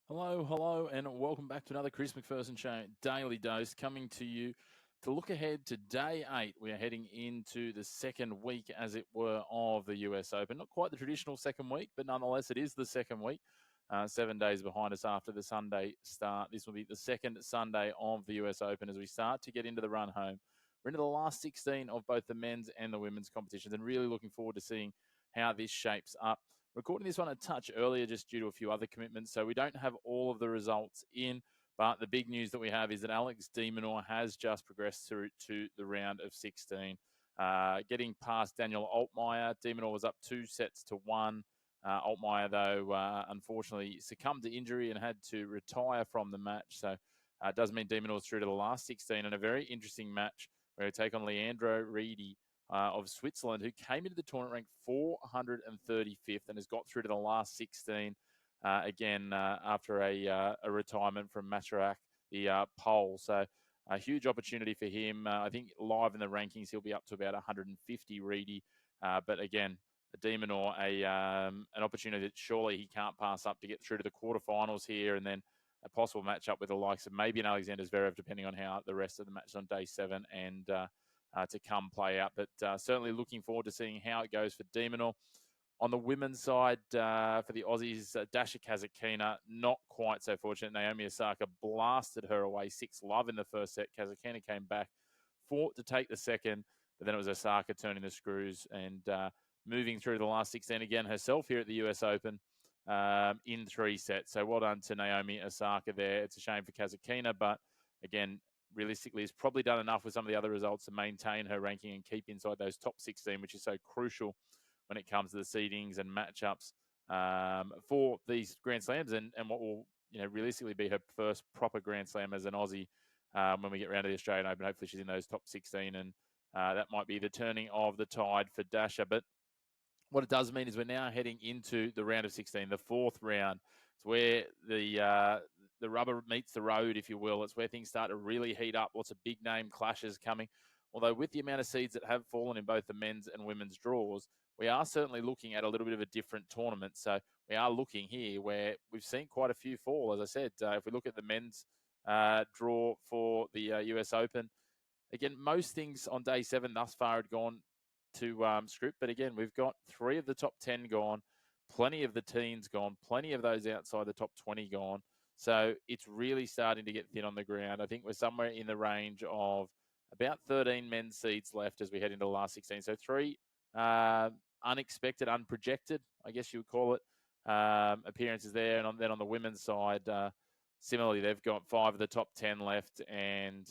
Hello, and welcome back to another Chris McPherson Show Daily Dose, coming to you to look ahead to day 8. We are heading into the second week, as it were, of the US Open. Not quite the traditional second week, but nonetheless, it is the second week. 7 days behind us after the Sunday start. This will be the second Sunday of the US Open as we start to get into the run home. We're into the last 16 of both the men's and the women's competitions, and really looking forward to seeing how this shapes up. Recording this one a touch earlier just due to a few other commitments, so we don't have all of the results in. But the big news that we have is that Alex de Minaur has just progressed through to the round of 16. Getting past Daniel Altmaier. De Minaur was up 2-1. Altmaier, though, unfortunately succumbed to injury and had to retire from the match. So it does mean de Minaur's through to the last 16, and a very interesting match where we take on Leandro Reedy of Switzerland, who came into the tournament ranked 435th and has got through to the last 16 again after a retirement from Macharak, the pole. So a huge opportunity for him. I think live in the rankings, he'll be up to about 150, Reedy. But again, de Minaur, an opportunity that surely he can't pass up to get through to the quarterfinals here, and then a possible matchup with the likes of maybe an Alexander Zverev, depending on how the rest of the match on day 7 and to come play out. But certainly looking forward to seeing how it goes for de Minaur. On the women's side, for the Aussies, Dasha Kasatkina, not quite so fortunate. Naomi Osaka blasted her away 6-love in the first set. Kasatkina came back, fought to take the second, but then it was Osaka turning the screws and moving through the last 16 again herself here at the US Open in 3 sets. So well done to Naomi Osaka there. It's a shame for Kasatkina, but again, realistically has probably done enough with some of the other results to maintain her ranking and keep inside those top 16, which is so crucial when it comes to the seedings and matchups for these Grand Slams and what will realistically be her first proper Grand Slam as an Aussie when we get around to the Australian Open. Hopefully she's in those top 16 and that might be the turning of the tide for Dasha. But what it does mean is we're now heading into the round of 16, the 4th round. It's where the rubber meets the road, if you will. It's where things start to really heat up. Lots of big name clashes coming. Although with the amount of seeds that have fallen in both the men's and women's draws, we are certainly looking at a little bit of a different tournament. So we are looking here where we've seen quite a few fall. As I said, if we look at the men's draw for the US Open, again, most things on day 7 thus far had gone to script. But again, we've got 3 of the top 10 gone, plenty of the teens gone, plenty of those outside the top 20 gone. So it's really starting to get thin on the ground. I think we're somewhere in the range of about 13 men's seeds left as we head into the last 16. So 3 unexpected, unprojected, I guess you would call it, appearances there. And then on the women's side, similarly, they've got 5 of the top 10 left and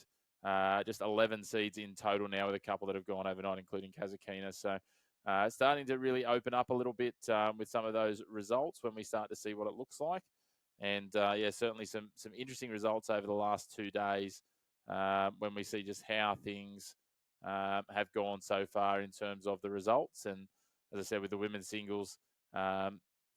just 11 seeds in total now with a couple that have gone overnight, including Kasatkina. So starting to really open up a little bit with some of those results when we start to see what it looks like. And certainly some interesting results over the last 2 days when we see just how things have gone so far in terms of the results. And as I said, with the women's singles,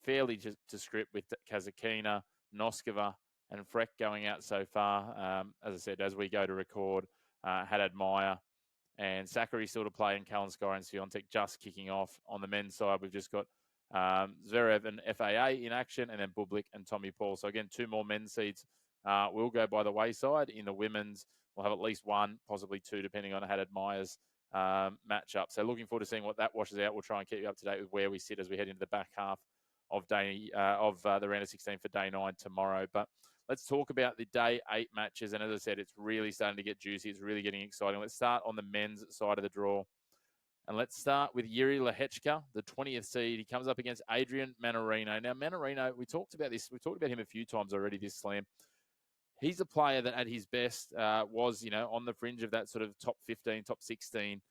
fairly to script with Kasatkina, Noskova, and Freck going out so far. As I said, as we go to record, Haddad Meyer and Zachary still to play, and Kalinskaya and Swiatek just kicking off. On the men's side, we've just got Zverev and FAA in action, and then Bublik and Tommy Paul. So again, 2 more men's seeds will go by the wayside. In the women's, we'll have at least 1, possibly 2, depending on Haddad Meyer's matchup. So looking forward to seeing what that washes out. We'll try and keep you up to date with where we sit as we head into the back half of the round of 16 for day 9 tomorrow. But let's talk about the day 8 matches. And as I said, it's really starting to get juicy. It's really getting exciting. Let's start on the men's side of the draw. And let's start with Jiri Lehechka, the 20th seed. He comes up against Adrian Mannarino. Now, Mannarino, we talked about this. We talked about him a few times already this slam. He's a player that at his best was, on the fringe of that sort of top 15, top 16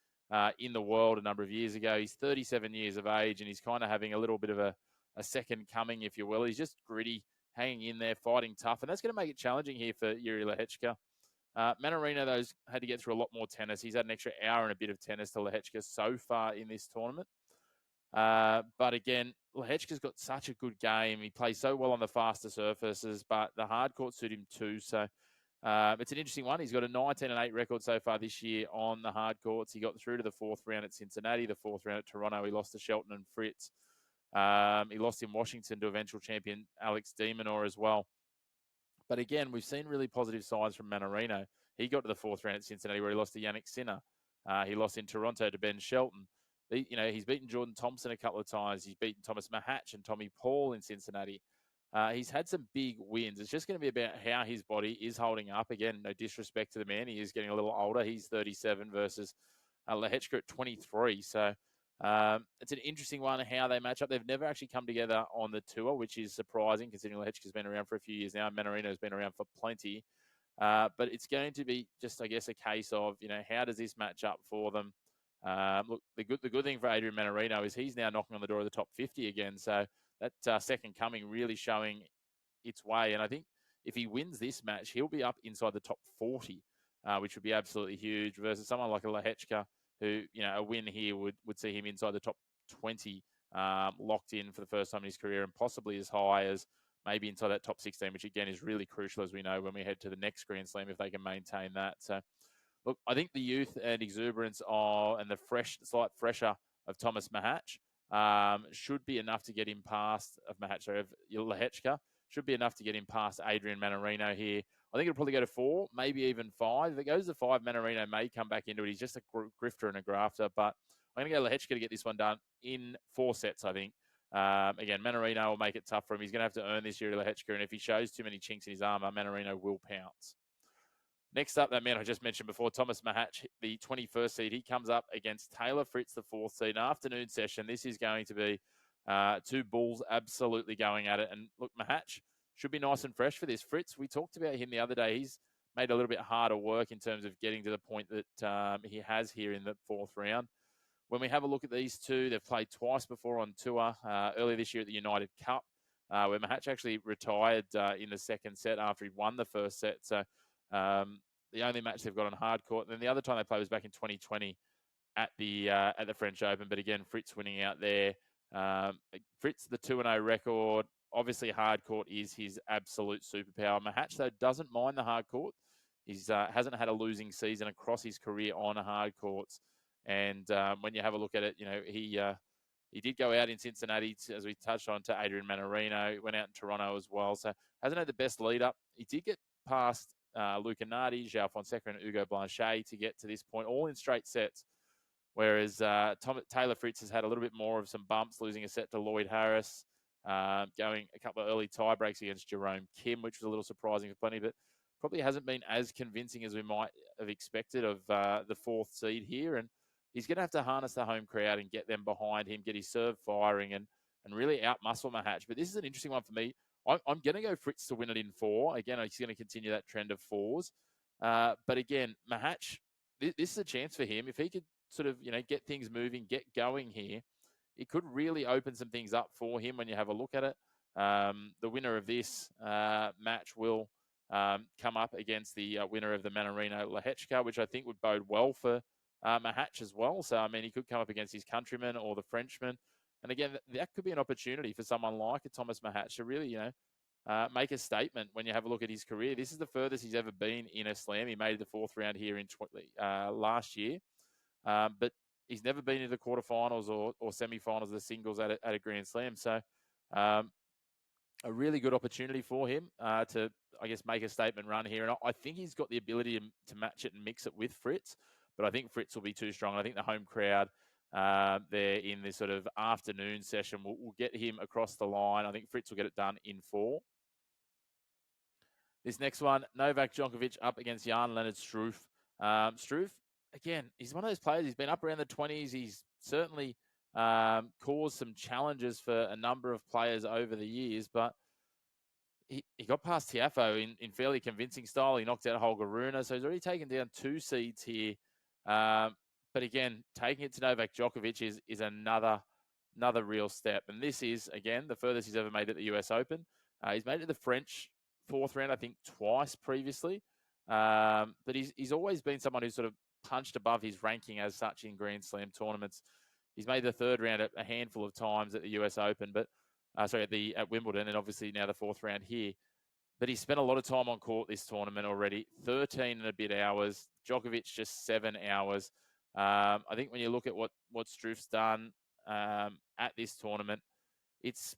in the world a number of years ago. He's 37 years of age, and he's kind of having a little bit of a second coming, if you will. He's just gritty, hanging in there, fighting tough, and that's going to make it challenging here for Jiri Lehechka. Mannarino, though, had to get through a lot more tennis. He's had an extra hour and a bit of tennis to Lehechka so far in this tournament. But again, Lehechka's got such a good game. He plays so well on the faster surfaces, but the hard court suit him too. So it's an interesting one. He's got a 19-8 record so far this year on the hard courts. He got through to the 4th round at Cincinnati, the 4th round at Toronto. He lost to Shelton and Fritz. He lost in Washington to eventual champion Alex de Minaur as well. But again, we've seen really positive signs from Mannarino. He got to the fourth round at Cincinnati where he lost to Yannick Sinner. He lost in Toronto to Ben Shelton. He's beaten Jordan Thompson a couple of times. He's beaten Thomas Mahatch and Tommy Paul in Cincinnati. He's had some big wins. It's just going to be about how his body is holding up. Again, no disrespect to the man. He is getting a little older. He's 37 versus Lehechka at 23. So it's an interesting one how they match up. They've never actually come together on the tour, which is surprising considering Lehechka's been around for a few years now. Mannarino's been around for plenty. But it's going to be just, I guess, a case of, how does this match up for them? Look, the good thing for Adrian Mannarino is he's now knocking on the door of the top 50 again. So that second coming really showing its way. And I think if he wins this match, he'll be up inside the top 40, which would be absolutely huge versus someone like a Lehechka who, a win here would see him inside the top 20, locked in for the first time in his career and possibly as high as maybe inside that top 16, which again is really crucial as we know when we head to the next Grand Slam if they can maintain that. So, look, I think the youth and exuberance and the slight fresher of Thomas Mahatch should be enough to get him past Lehechka. Should be enough to get him past Adrian Mannarino here. I think it'll probably go to 4, maybe even 5. If it goes to 5, Mannarino may come back into it. He's just a grifter and a grafter, but I'm going to go Lehechka to get this one done in 4 sets, I think. Again, Mannarino will make it tough for him. He's going to have to earn this year to Lehechka, and if he shows too many chinks in his armour, Mannarino will pounce. Next up, that man I just mentioned before, Thomas Mahatch, the 21st seed. He comes up against Taylor Fritz, the 4th seed. An afternoon session. This is going to be 2 bulls absolutely going at it. And look, Mahatch should be nice and fresh for this. Fritz, we talked about him the other day. He's made a little bit harder work in terms of getting to the point that he has here in the 4th round. When we have a look at these two, they've played twice before on tour. Earlier this year at the United Cup, where Mahatch actually retired in the second set after he won the first set. So the only match they've got on hard court. And then the other time they played was back in 2020 at the French Open. But again, Fritz winning out there. Fritz, the 2-0 record. Obviously, hard court is his absolute superpower. Mahatch, though, doesn't mind the hard court. He's hasn't had a losing season across his career on hard courts. And when you have a look at it, he did go out in Cincinnati, as we touched on, to Adrian Mannarino. Went out in Toronto as well. So hasn't had the best lead up. He did get past Luca Nardi, João Fonseca, and Ugo Blanchet to get to this point, all in straight sets. Whereas Taylor Fritz has had a little bit more of some bumps, losing a set to Lloyd Harris, going a couple of early tie breaks against Jerome Kim, which was a little surprising for plenty, but probably hasn't been as convincing as we might have expected of the 4th seed here. And he's going to have to harness the home crowd and get them behind him, get his serve firing, and really out-muscle Mahatch. But this is an interesting one for me. I'm going to go Fritz to win it in 4. Again, he's going to continue that trend of 4s. But again, Mahatch, this is a chance for him. If he could sort of, get things moving, get going here, it could really open some things up for him when you have a look at it. The winner of this match will come up against the winner of the Mannarino Lehechka, which I think would bode well for Mahatch as well. So, I mean, he could come up against his countryman or the Frenchman. And again, that could be an opportunity for someone like a Thomas Mahatch to really, make a statement when you have a look at his career. This is the furthest he's ever been in a slam. He made the 4th round here in last year. But he's never been in the quarterfinals or semi-finals of the singles at a Grand Slam. So a really good opportunity for him to, I guess, make a statement run here. And I think he's got the ability to match it and mix it with Fritz. But I think Fritz will be too strong. I think the home crowd there in this sort of afternoon session will get him across the line. I think Fritz will get it done in 4. This next one, Novak Djokovic up against Jan-Lennard Struff. Struff, again, he's one of those players. He's been up around the 20s. He's certainly caused some challenges for a number of players over the years, but he got past Tiafoe in fairly convincing style. He knocked out Holger Rune, so he's already taken down 2 seeds here. But again, taking it to Novak Djokovic is another real step. And this is, again, the furthest he's ever made at the US Open. He's made it to the French 4th round, I think, twice previously. But he's always been someone who's sort of punched above his ranking as such in Grand Slam tournaments. He's made the 3rd round a handful of times at the US Open, but at Wimbledon, and obviously now the 4th round here. But he's spent a lot of time on court this tournament already. 13 and a bit hours. Djokovic just 7 hours. I think when you look at what Struff's done at this tournament, it's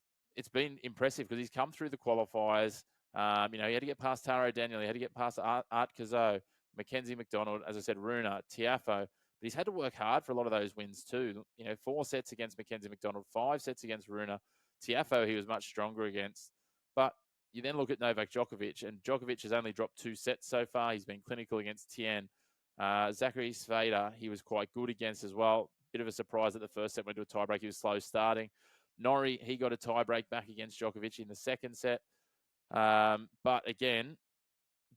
been impressive because he's come through the qualifiers. You know, he had to get past Taro Daniel. He had to get past Art Cazot, Mackenzie McDonald, as I said, Runa, Tiafo. But he's had to work hard for a lot of those wins too. You know, 4 sets against Mackenzie McDonald, 5 sets against Runa. Tiafo, he was much stronger against. But you then look at Novak Djokovic, and Djokovic has only dropped 2 sets so far. He's been clinical against Tien. Zachary Sveda, he was quite good against as well. Bit of a surprise that the first set went to a tiebreak. He was slow starting. Norrie, he got a tiebreak back against Djokovic in the second set. But again,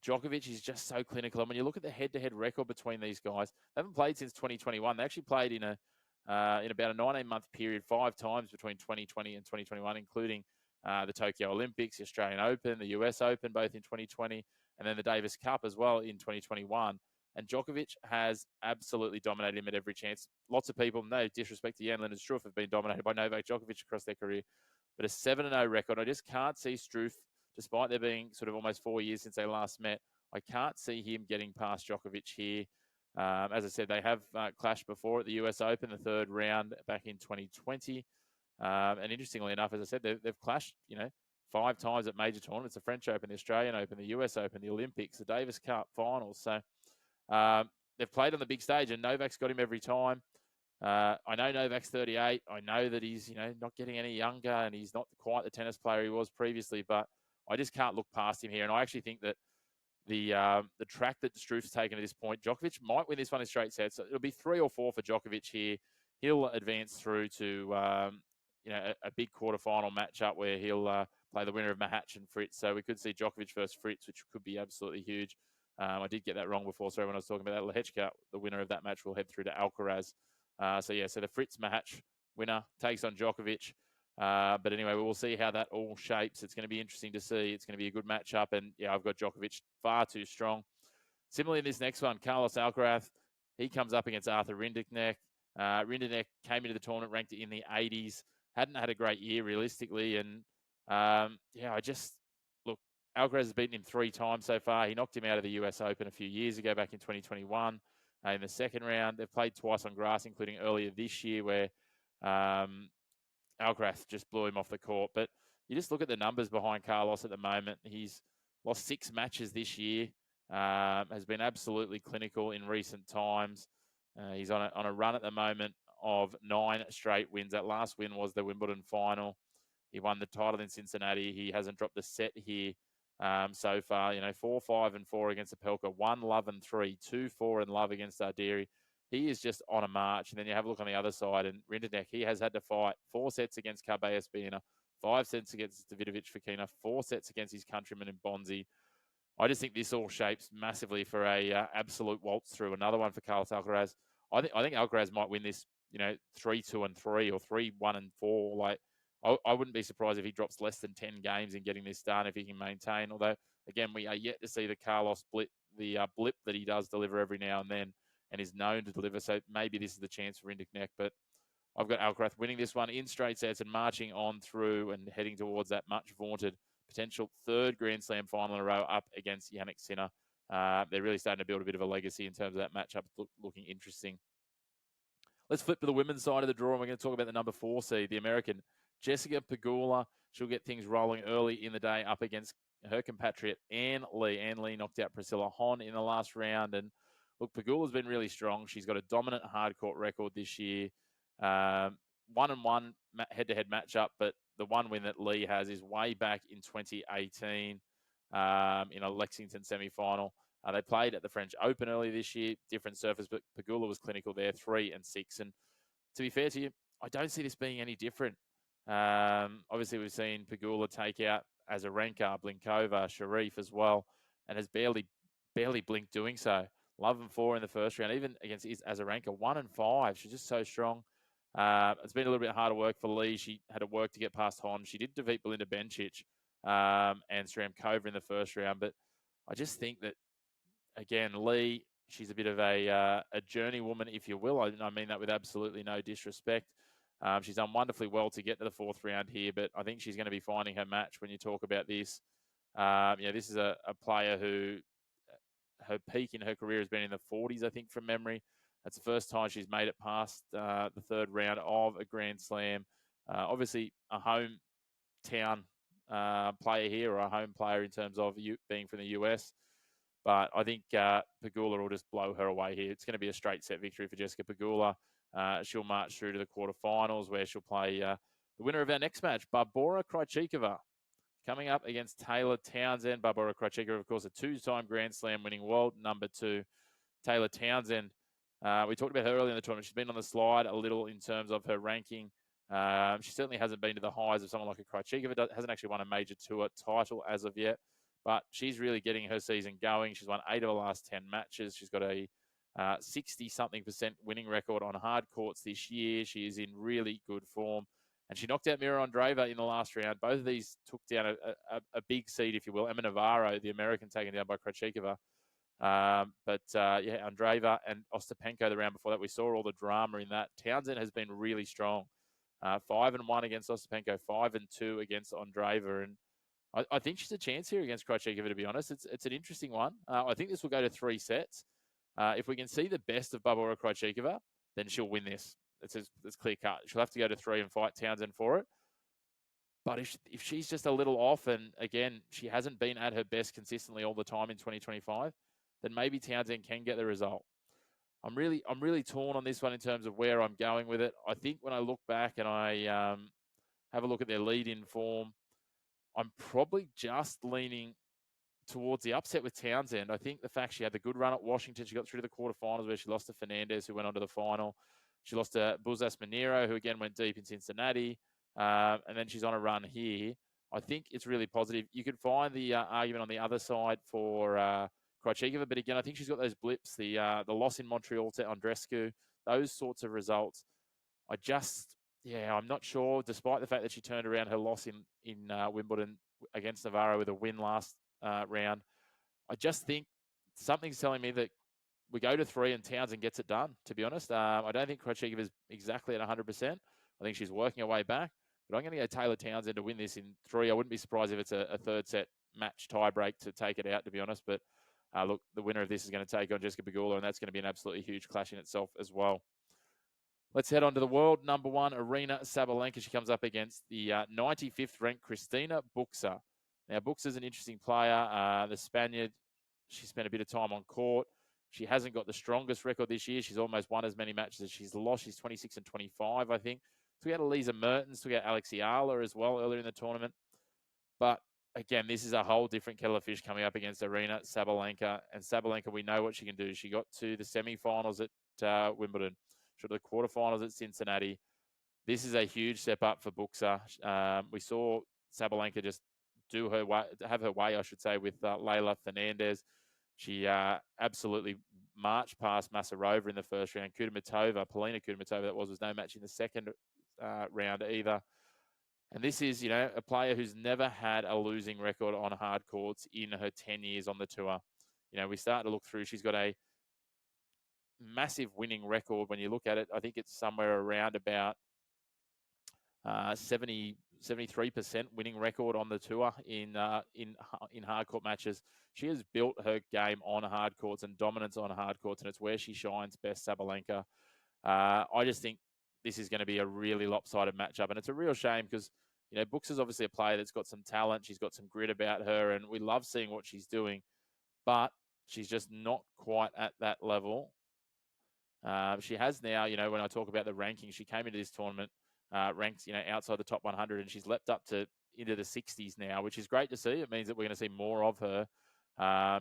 Djokovic is just so clinical. And when you look at the head-to-head record between these guys, they haven't played since 2021. They actually played in about a 19-month period 5 times between 2020 and 2021, including the Tokyo Olympics, the Australian Open, the US Open, both in 2020, and then the Davis Cup as well in 2021. And Djokovic has absolutely dominated him at every chance. Lots of people, no disrespect to Jan-Lennard Struff, have been dominated by Novak Djokovic across their career. But a 7-0 record, I just can't see Struff, despite there being sort of almost 4 years since they last met, I can't see him getting past Djokovic here. As I said, they have clashed before at the US Open, the third round back in 2020. And interestingly enough, as I said, they've clashed, 5 times at major tournaments: the French Open, the Australian Open, the US Open, the Olympics, the Davis Cup finals. So they've played on the big stage, and Novak's got him every time. I know Novak's 38. I know that he's, not getting any younger, and he's not quite the tennis player he was previously, but I just can't look past him here. And I actually think that the track that Struff's taken at this point, Djokovic might win this one in straight sets. So it'll be 3 or 4 for Djokovic here. He'll advance through to a big quarterfinal matchup where he'll play the winner of Mahatch and Fritz. So we could see Djokovic versus Fritz, which could be absolutely huge. I did get that wrong before. So when I was talking about that, Lehechka, the winner of that match, will head through to Alcaraz. So the Fritz Mahatch winner takes on Djokovic. But anyway, we'll see how that all shapes. It's going to be interesting to see. It's going to be a good matchup. And yeah, I've got Djokovic far too strong. Similarly, in this next one, Carlos Alcaraz, he comes up against Arthur Rinderknecht. Rinderknecht came into the tournament ranked in the 80s. Hadn't had a great year realistically. And look, Alcaraz has beaten him 3 times so far. He knocked him out of the US Open a few years ago, back in 2021. In the second round, they've played twice on grass, including earlier this year where Alcaraz just blew him off the court. But you just look at the numbers behind Carlos at the moment. He's lost 6 matches this year, has been absolutely clinical in recent times. He's on a run at the moment of 9 straight wins. That last win was the Wimbledon final. He won the title in Cincinnati. He hasn't dropped a set here so far. 4, 5, and 4 against Opelka, 1 love and 3, 2, 4 and love against Ardiri. He is just on a march. And then you have a look on the other side, and Rinderknecht, he has had to fight 4 sets against Carballes Baena, 5 sets against Davidovich Fokina, 4 sets against his countryman in Bonzi. I just think this all shapes massively for a absolute waltz through. Another one for Carlos Alcaraz. I think Alcaraz might win this, 3-2 and 3 or 3-1 and 4. Like, I wouldn't be surprised if he drops less than 10 games in getting this done if he can maintain. Although, again, we are yet to see the Carlos blip that he does deliver every now and then and is known to deliver. So maybe this is the chance for Rinderknecht. But I've got Alcaraz winning this one in straight sets and marching on through and heading towards that much vaunted potential 3rd Grand Slam final in a row up against Jannik Sinner. They're really starting to build a bit of a legacy in terms of that matchup, looking interesting. Let's flip to the women's side of the draw, and we're going to talk about the number 4 seed, the American Jessica Pegula. She'll get things rolling early in the day up against her compatriot Ann Lee. Ann Lee knocked out Priscilla Hon in the last round. And look, Pegula's been really strong. She's got a dominant hard court record this year. 1-1 head-to-head matchup, but the one win that Lee has is way back in 2018 in a Lexington semi-final. They played at the French Open earlier this year, different surface, but Pegula was clinical there, 3 and 6. And to be fair to you, I don't see this being any different. Obviously, we've seen Pegula take out Azarenka, Blinkova, Sharif as well, and has barely blinked doing so. Love and 4 in the first round, even against Azarenka, 1 and 5. She's just so strong. It's been a little bit harder work for Lee. She had to work to get past Hon. She did defeat Belinda Bencic and Stramkova in the first round, but I just think that, again, Lee, she's a bit of a journey woman, if you will. I mean that with absolutely no disrespect. She's done wonderfully well to get to the 4th round here, but I think she's going to be finding her match when you talk about this. This is a player who her peak in her career has been in the 40s, I think, from memory. That's the first time she's made it past the 3rd round of a Grand Slam. Obviously, a hometown player here, or a home player in terms of you being from the US. But I think Pegula will just blow her away here. It's going to be a straight set victory for Jessica Pegula. She'll march through to the quarterfinals, where she'll play the winner of our next match, Barbora Krejcikova, coming up against Taylor Townsend. Barbora Krejcikova, of course, a two-time Grand Slam winning world number 2. Taylor Townsend, we talked about her earlier in the tournament. She's been on the slide a little in terms of her ranking. She certainly hasn't been to the highs of someone like a Krejcikova. Hasn't actually won a major tour title as of yet, but she's really getting her season going. She's won 8 of the last 10 matches. She's got a 60-something% winning record on hard courts this year. She is in really good form. And she knocked out Mira Andreeva in the last round. Both of these took down a big seed, if you will. Emma Navarro, the American, taken down by Krejcikova. Yeah, Andreeva and Ostapenko the round before that. We saw all the drama in that. Townsend has been really strong. 5-1 against Ostapenko, 5-2 against Andreeva. And I think she's a chance here against Krejcikova, to be honest. It's an interesting one. I think this will go to 3 sets. If we can see the best of Barbora Krejcikova, then she'll win this. It's clear cut. She'll have to go to 3 and fight Townsend for it. But if she's just a little off, and again, she hasn't been at her best consistently all the time in 2025, then maybe Townsend can get the result. I'm really torn on this one in terms of where I'm going with it. I think when I look back and I have a look at their lead-in form, I'm probably just leaning towards the upset with Townsend. I think the fact she had the good run at Washington, she got through to the quarterfinals where she lost to Fernandez, who went on to the final. She lost to Buzas Monteiro, who again went deep in Cincinnati. And then she's on a run here. I think it's really positive. You could find the argument on the other side for Krejcikova, but again, I think she's got those blips, the loss in Montreal to Andreescu, those sorts of results. I'm not sure, despite the fact that she turned around her loss in Wimbledon against Navarro with a win last round. I just think something's telling me that we go to 3 and Townsend gets it done, to be honest. I don't think Krejcikova is exactly at 100%. I think she's working her way back. But I'm going to go Taylor Townsend to win this in 3. I wouldn't be surprised if it's a third set match tiebreak to take it out, to be honest. But look, the winner of this is going to take on Jessica Pegula, and that's going to be an absolutely huge clash in itself as well. Let's head on to the world number 1, Aryna Sabalenka. She comes up against the 95th ranked Cristina Bucsa. Now, Bucsa's an interesting player. The Spaniard, she spent a bit of time on court. She hasn't got the strongest record this year. She's almost won as many matches as she's lost. She's 26-25, I think. So we had Elisa Mertens, so we had Alexia Ala as well earlier in the tournament. But again, this is a whole different kettle of fish coming up against Aryna Sabalenka. And Sabalenka, we know what she can do. She got to the semi-finals at Wimbledon. She got to the quarterfinals at Cincinnati. This is a huge step up for Bucsa. We saw Sabalenka just have her way, I should say, with Leylah Fernandez. She absolutely marched past Masarova in the first round. Polina Kudermetova, that was no match in the second round either. And this is, a player who's never had a losing record on hard courts in her 10 years on the tour. We start to look through. She's got a massive winning record when you look at it. I think it's somewhere around about 73% winning record on the tour in hard court matches. She has built her game on hard courts and dominance on hard courts, and it's where she shines best, Sabalenka. I just think this is going to be a really lopsided matchup, and it's a real shame because Bucsa is obviously a player that's got some talent. She's got some grit about her, and we love seeing what she's doing, but she's just not quite at that level. She has now, when I talk about the rankings, she came into this tournament ranked, outside the top 100, and she's leapt up into the 60s now, which is great to see. It means that we're going to see more of her.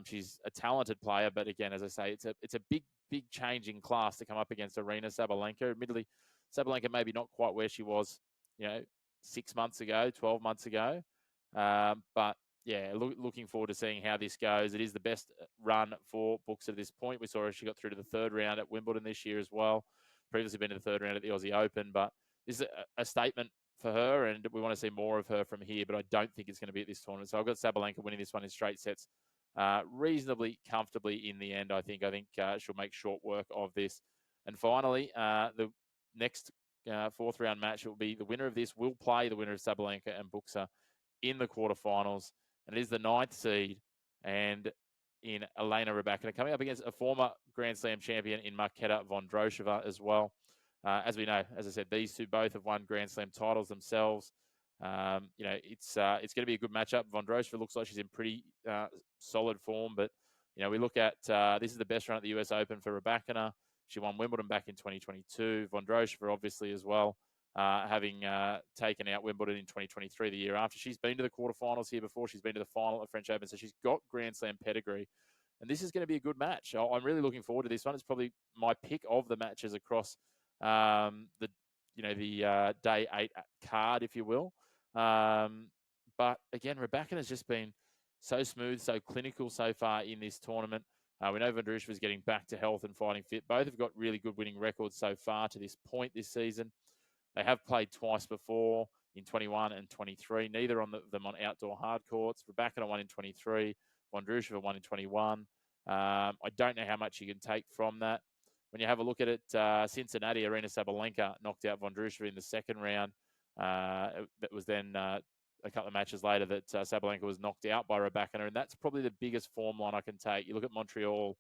She's a talented player, but again, as I say, it's a big change in class to come up against Aryna Sabalenka. Admittedly, Sabalenka maybe not quite where she was, 6 months ago, 12 months ago. But yeah, looking forward to seeing how this goes. It is the best run for Bucsa at this point. We saw her, she got through to the 3rd round at Wimbledon this year as well. Previously been in the 3rd round at the Aussie Open, but this is a statement for her, and we want to see more of her from here, but I don't think it's going to be at this tournament. So I've got Sabalenka winning this one in straight sets reasonably comfortably in the end, I think. I think she'll make short work of this. And finally, the next 4th round match will be the winner of this will play the winner of Sabalenka and Bucsa in the quarterfinals. And it is the 9th seed and in Elena Rybakina, coming up against a former Grand Slam champion in Marketa Vondrousova as well. As we know, as I said, these two both have won Grand Slam titles themselves. It's going to be a good matchup. Vondrousova looks like she's in pretty solid form, but we look at this is the best run at the US Open for Rybakina. She won Wimbledon back in 2022. Vondrousova, obviously, as well, having taken out Wimbledon in 2023, the year after. She's been to the quarterfinals here before. She's been to the final at French Open, so she's got Grand Slam pedigree. And this is going to be a good match. I'm really looking forward to this one. It's probably my pick of the matches across the day 8 card, if you will. But again, Rybakina has just been so smooth, so clinical so far in this tournament. We know Vondrousova is getting back to health and fighting fit. Both have got really good winning records so far to this point this season. They have played twice before in 21 and 23, neither on them on outdoor hard courts. Rybakina won in 23, Vondrousova won in 21. I don't know how much you can take from that. When you have a look at it, Cincinnati, Aryna Sabalenka knocked out Vondrousova in the second round. That was then a couple of matches later that Sabalenka was knocked out by Rybakina, and that's probably the biggest form line I can take. You look at Montreal,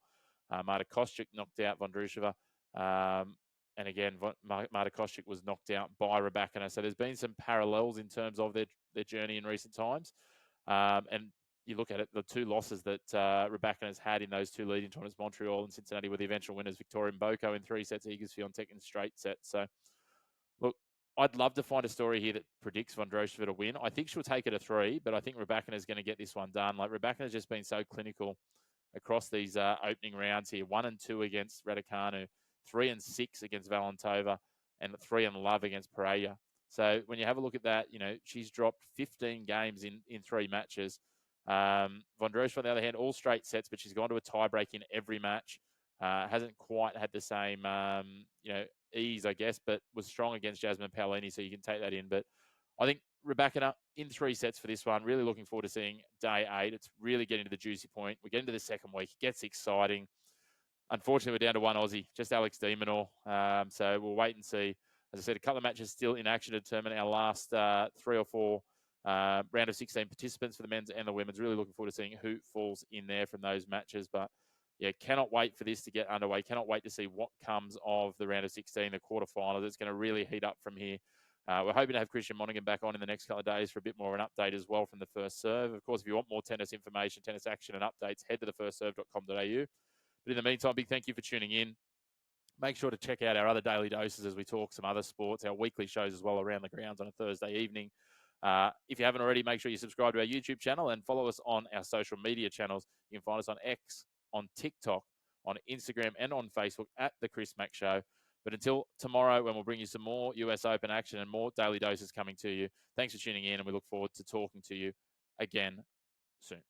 Marta Kostyuk knocked out Vondrousova, and again, Marta Kostyuk was knocked out by Rybakina. So there's been some parallels in terms of their journey in recent times. And you look at it, the two losses that Rybakina has had in those two leading tournaments, Montreal and Cincinnati, were the eventual winners, Victoria Mboko in 3 sets, Iga Swiatek in straight sets. So, look, I'd love to find a story here that predicts Vondrousova to win. I think she'll take it a 3, but I think Rybakina is going to get this one done. Like, Rybakina has just been so clinical across these opening rounds here. 1 and 2 against Raducanu, 3 and 6 against Valentova, and 3 and love against Pereira. So when you have a look at that, she's dropped 15 games in 3 matches. Vondrousova, on the other hand, all straight sets, but she's gone to a tiebreak in every match. Hasn't quite had the same, ease, I guess, but was strong against Jasmine Paolini, so you can take that in. But I think Rybakina in 3 sets for this one. Really looking forward to seeing day 8. It's really getting to the juicy point. We're getting to the second week. It gets exciting. Unfortunately, we're down to 1 Aussie, just Alex de Minaur. So we'll wait and see. As I said, a couple of matches still in action to determine our last 3 or 4 round of 16 participants for the men's and the women's. Really looking forward to seeing who falls in there from those matches. But yeah, cannot wait for this to get underway. Cannot wait to see what comes of the round of 16, the quarterfinals. It's going to really heat up from here. We're hoping to have Christian Monaghan back on in the next couple of days for a bit more of an update as well from the First Serve. Of course, if you want more tennis information, tennis action and updates, head to thefirstserve.com.au. But in the meantime, big thank you for tuning in. Make sure to check out our other daily doses as we talk some other sports, our weekly shows as well around the grounds on a Thursday evening. If you haven't already, make sure you subscribe to our YouTube channel and follow us on our social media channels. You can find us on X, on TikTok, on Instagram, and on Facebook at The Chris Mack Show. But until tomorrow, when we'll bring you some more US Open action and more daily doses coming to you, thanks for tuning in, and we look forward to talking to you again soon.